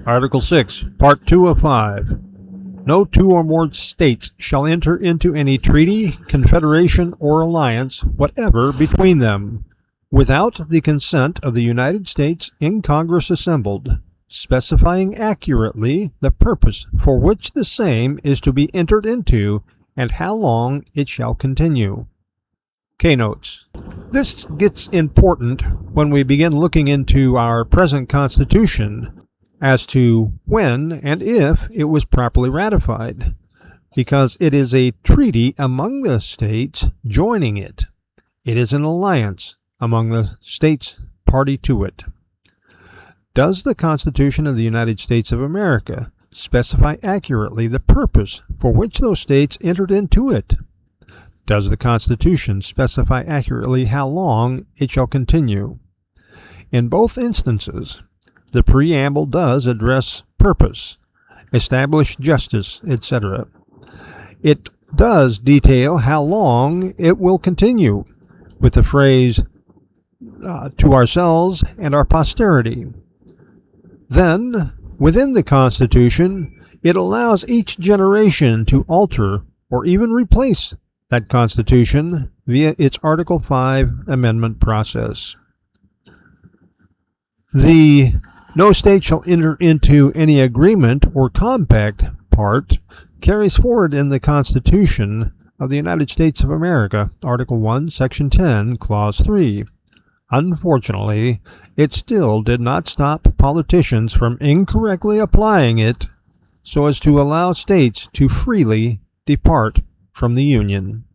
Article 6, Part 2 of 5. No two or more states shall enter into any treaty, confederation, or alliance whatever between them, without the consent of the United States in Congress assembled, specifying accurately the purpose for which the same is to be entered into and how long it shall continue. K-Notes. This gets important when we begin looking into our present Constitution as to when and if it was properly ratified, because it is a treaty among the states joining it. It is an alliance among the states party to it. Does the Constitution of the United States of America specify accurately the purpose for which those states entered into it? Does the Constitution specify accurately how long it shall continue? In both instances, the preamble does address purpose, establish justice, etc. It does detail how long it will continue, with the phrase, to ourselves and our posterity. Then, within the Constitution, it allows each generation to alter or even replace that Constitution via its Article 5 amendment process. The no state shall enter into any agreement or compact part carries forward in the Constitution of the United States of America, Article 1, Section 10, Clause 3. Unfortunately, it still did not stop politicians from incorrectly applying it so as to allow states to freely depart from the Union.